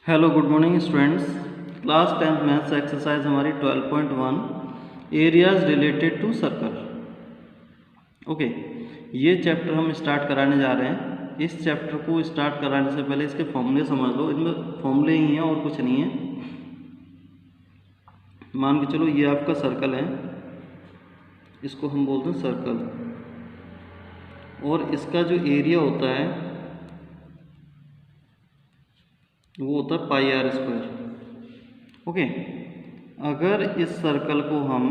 Hello good morning students. Class 10th maths exercise हमारी 12.1 areas related to circle. Okay, ये chapter हम start कराने जा रहे हैं। इस चैप्टर को स्टार्ट कराने से पहले इसके फॉर्मूले समझ लो। इनमें फॉर्मूले ही हैं और कुछ नहीं है। मान के चलो ये आपका सर्कल है, इसको हम बोलते हैं सर्कल, और इसका जो एरिया होता है वो होता है पाई आर स्क्वायर। ओके, अगर इस सर्कल को हम,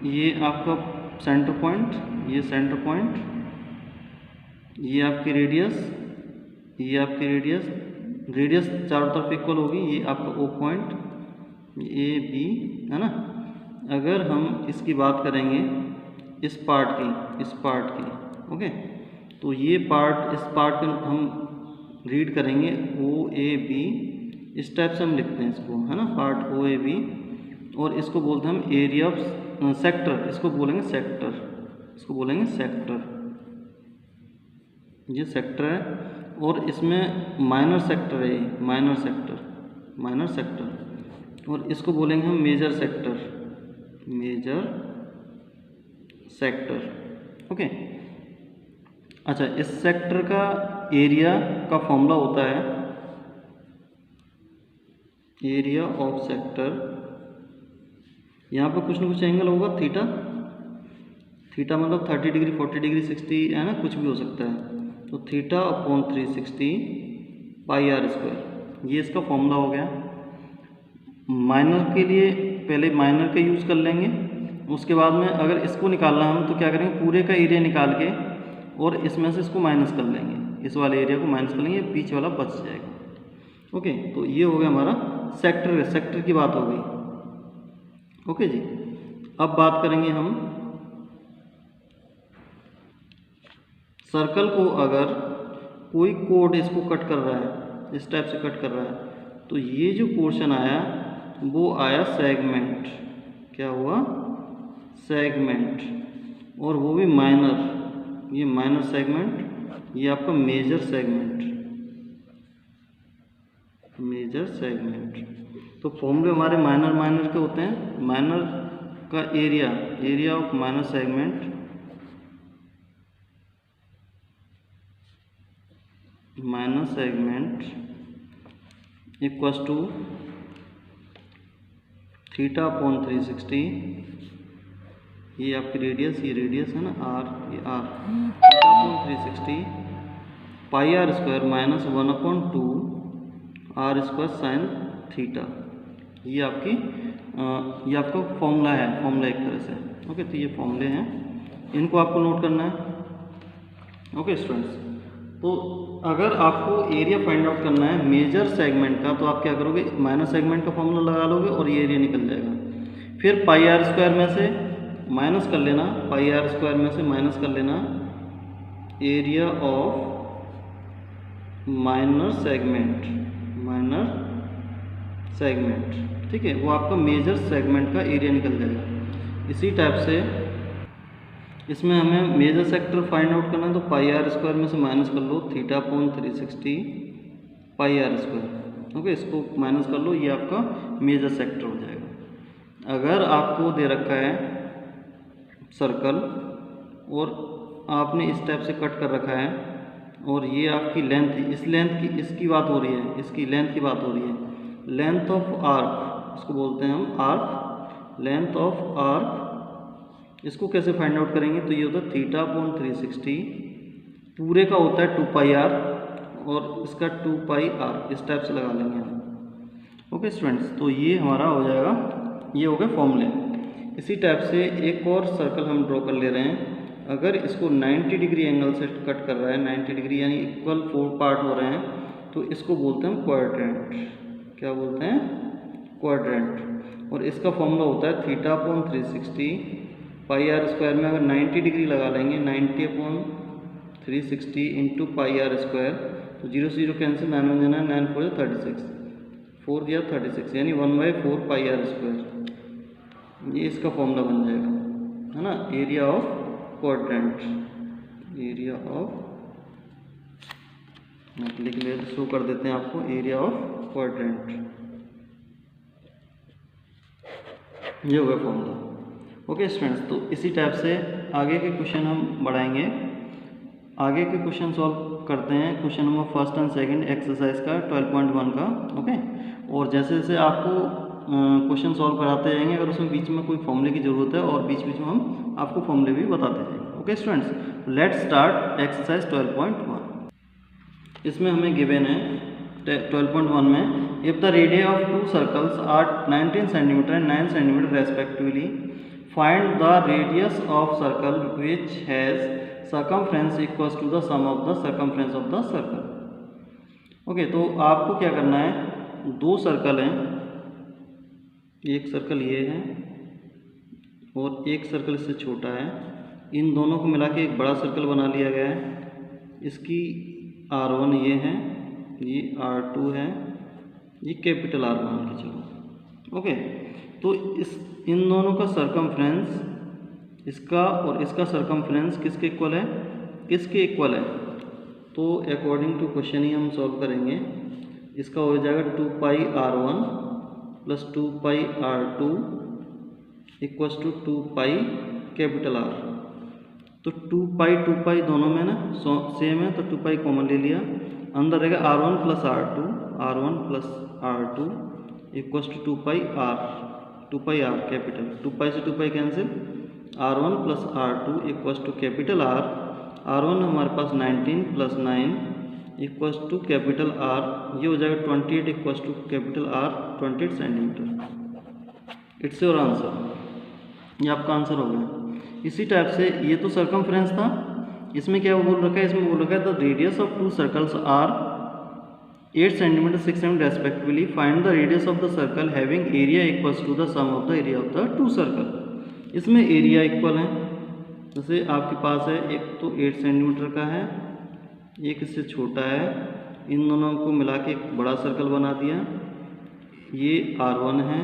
ये आपका सेंटर पॉइंट, ये सेंटर पॉइंट, ये आपकी रेडियस, ये आपकी रेडियस, रेडियस चारों तरफ इक्वल होगी, ये आपका ओ पॉइंट, ए बी है ना। अगर हम इसकी बात करेंगे इस पार्ट की, ओके, तो ये पार्ट, इस पार्ट को हम रीड करेंगे ओ ए बी, इस टाइप से हम लिखते हैं इसको, है ना, पार्ट ओ ए बी। और इसको बोलते हैं हम एरिया ऑफ सेक्टर, इसको बोलेंगे सेक्टर, इसको बोलेंगे सेक्टर, ये सेक्टर है। और इसमें माइनर सेक्टर है, ये माइनर सेक्टर, और इसको बोलेंगे हम मेजर सेक्टर, ओके। अच्छा, इस सेक्टर का एरिया का फॉर्मूला होता है एरिया ऑफ सेक्टर, यहाँ पर कुछ ना कुछ एंगल होगा, थीटा मतलब 30 डिग्री, 40 डिग्री, 60 है ना, कुछ भी हो सकता है। तो theta upon 360 pi are square, ये इसका फॉर्मूला हो गया। माइनर के लिए पहले माइनर का यूज़ कर लेंगे, उसके बाद में अगर इसको निकालना हम तो क्या करेंगे, पूरे का एरिया निकाल के और इसमें से इसको माइनस कर लेंगे, इस वाले एरिया को माइनस कर लेंगे, बीच वाला बच जाएगा। ओके, तो ये हो गया हमारा सेक्टर की बात हो गई। ओके जी, अब बात करेंगे हम सर्कल को। अगर कोई कोड इसको कट कर रहा है, इस टाइप से कट कर रहा है, तो ये जो पोर्शन आया वो आया सेगमेंट, क्या हुआ, सेगमेंट, और वो भी माइनर, ये माइनर सेगमेंट, ये आपका मेजर सेगमेंट। तो फॉर्मूले हमारे माइनर के होते हैं। माइनर का area of minor segment equals to theta upon 360, ये आपकी रेडियस, ये रेडियस है ना आर, ये R, theta upon 360 pi are square minus 1/2 R square sine theta. ये आपका फॉर्मूला है, फॉर्मूला एक तरह से। ओके, तो ये फॉर्मूले हैं, इनको आपको नोट करना है। ओके स्टूडेंट्स, तो अगर आपको एरिया फाइंड आउट करना है मेजर सेगमेंट का, तो आप क्या करोगे, माइनर सेगमेंट का फॉर्मूला लगा लोगे और ये एरिया निकल जाएगा। फिर पाई आर स्क्वायर में से माइनस कर लेना, पाई आर स्क्वायर में से माइनस कर लेना एरिया ऑफ माइनर सेगमेंट, ठीक है, वो आपका मेजर सेगमेंट का एरिया निकल जाएगा। इसी टाइप से इसमें हमें मेजर सेक्टर फाइंड आउट करना है, तो पाई आर स्क्वायर में से माइनस कर लो theta upon 360 pi are square. Okay, इसको माइनस कर लो, ये आपका मेजर सेक्टर हो जाएगा। अगर आपको दे रखा है सर्कल और आपने इस टाइप से कट कर रखा है, और ये आपकी लेंथ, इस लेंथ की, इसकी बात हो रही है, इसकी लेंथ की बात हो रही है, लेंथ ऑफ आर्क, इसको बोलते हैं हम आर्क, लेंथ ऑफ आर्क। इसको कैसे फाइंड आउट करेंगे, तो ये होता है थीटा अपॉन 360, पूरे का होता है 2 पाई आर, और इसका 2 पाई आर, इस टाइप से लगा लेंगे हम। ओके स्टूडेंट्स, तो ये हमारा हो जाएगा, ये हो गए फॉर्मूले। इसी टाइप से एक और सर्कल हम ड्रॉ कर ले रहे हैं। अगर इसको 90 डिग्री एंगल से कट कर रहा है, 90 डिग्री यानी इक्वल 4 पार्ट हो रहे हैं, तो इसको बोलते हैं क्वाड्रेंट। क्या बोलते हैं, क्वाड्रेंट। और इसका फॉर्मूला होता है theta upon 360 pi are square में अगर 90 डिग्री लगा लेंगे, 90 upon 360 into pi are square, तो 0 से 0 कैंसिल, 9 में देना है, 9 4 36, 4 दिया 36, यानी 1/4 पाई आर स्क्वायर। ये इसका फॉर्मूला बन जाएगा, है ना, area of quadrant, area of लिख ले शो कर देते हैं आपको एरिया ऑफ क्वाड्रेंट। ये हो गया फॉर्मूला। ओके स्टूडेंट्स, तो इसी टाइप से आगे के क्वेश्चन हम बढ़ाएंगे। आगे के क्वेश्चन सॉल्व करते हैं, question number first and second exercise का 12.1 का। ओके, और जैसे जैसे आपको क्वेश्चन सॉल्व कराते जाएंगे, अगर उसमें बीच में कोई फॉर्मूले की ज़रूरत है और बीच बीच में हम आपको फॉर्मूले भी बताते जाएंगे। Okay students, let's start exercise 12.1। इसमें हमें गिवन है 12.1 में, if the radius of two circles are 19 centimetre and 9 centimetre respectively, find the radius of circle which has circumference equals to the sum of the circumference of the circle. Okay, तो आपको क्या करना है, दो circle हैं, एक circle ये है और एक सर्कल इससे छोटा है, इन दोनों को मिला के एक बड़ा सर्कल बना लिया गया है। इसकी R1 ये है, ये R2 है, ये कैपिटल R मान के चलो। ओके, तो इन दोनों का सर्कमफ्रेंस, इसका और इसका सर्कमफ्रेंस किसके इक्वल है, किसके इक्वल है, तो अकॉर्डिंग टू क्वेश्चन ही हम सॉल्व करेंगे। इसका हो जाएगा 2 pi R1 plus 2 pi R2 equals to 2 pi capital R। तो 2 पाई दोनों में ना सेम है, तो 2 पाई कॉमन ले लिया, अंदर रहेगा R1 plus R2, R1 plus R2 equals to 2 pi R capital. 2 pi से 2 pi cancel, R1 plus R2 equals to capital R। R1 हमारे पास 19 plus 9 equals to capital R, ये हो जाएगा 28 equals to capital R 28 centimetre. It's your answer, ये आपका answer हो गया। इसी टाइप से ये तो सर्कमफ्रेंस था, इसमें क्या बोल रखा है, इसमें बोल रखा है the radius of two circles are 8 centimetre 6 centimetre respectively, find the radius of the circle having area equals to the sum of the area of the two circle. इसमें एरिया इक्वल है, जैसे आपके पास है एक तो 8 सेंटीमीटर का है, एक इससे छोटा है, इन दोनों को मिला के एक बड़ा सर्कल बना दिया। ये R1 है,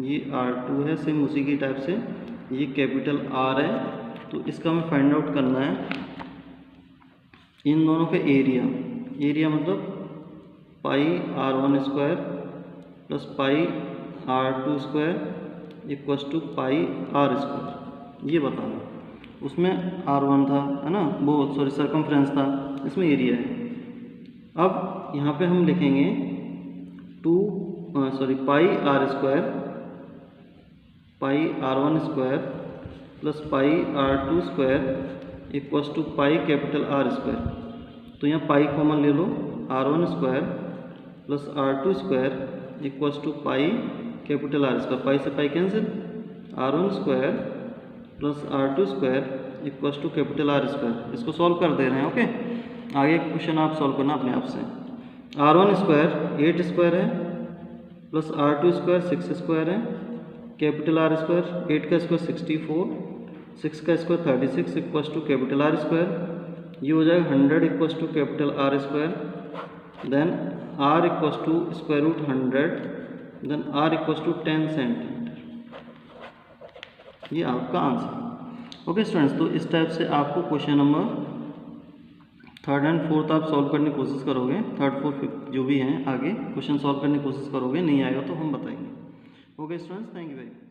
ये R2 है, सेम उसी की टाइप से ये कैपिटल R है। तो इसका हमें फाइंड आउट करना है इन दोनों का एरिया मतलब pi R1 square plus pi R2 square equals to pi R square, ये बताना। उसमें R1 था, है ना, वो सॉरी सर्कमफ्रेंस था, इसमें एरिया है। अब यहाँ पे हम लिखेंगे pi R square, pi R1 square plus pi R2 square equals to pi capital R square. तो यहाँ पाई कॉमन ले लो, R1 square plus R2 square equals to pi capital R square. Pi से pi cancel, R1 square plus R2 square equals to capital R square. इसको solve कर दे रहे हैं। ओके, आगे क्वेश्चन आप सॉल्व करना अपने आप से। R1 स्क्वायर 8 स्क्वायर है प्लस R2 स्क्वायर 6 स्क्वायर है, कैपिटल R स्क्वायर, 8 का स्क्वायर 64, 6 का square 36 equals to capital R square. ये हो जाएगा 100 equals to capital R square. Then R equals to square root 100, then R equals to 10 centimetre. ये आपका answer. Okay students, तो इस टाइप से आपको question number 3rd and 4th आप सॉल्व करने की कोशिश करोगे। 3rd 4th 5th जो भी हैं आगे क्वेश्चन सॉल्व करने की कोशिश करोगे, नहीं आएगा तो हम बताएंगे। Okay students, thank you very much.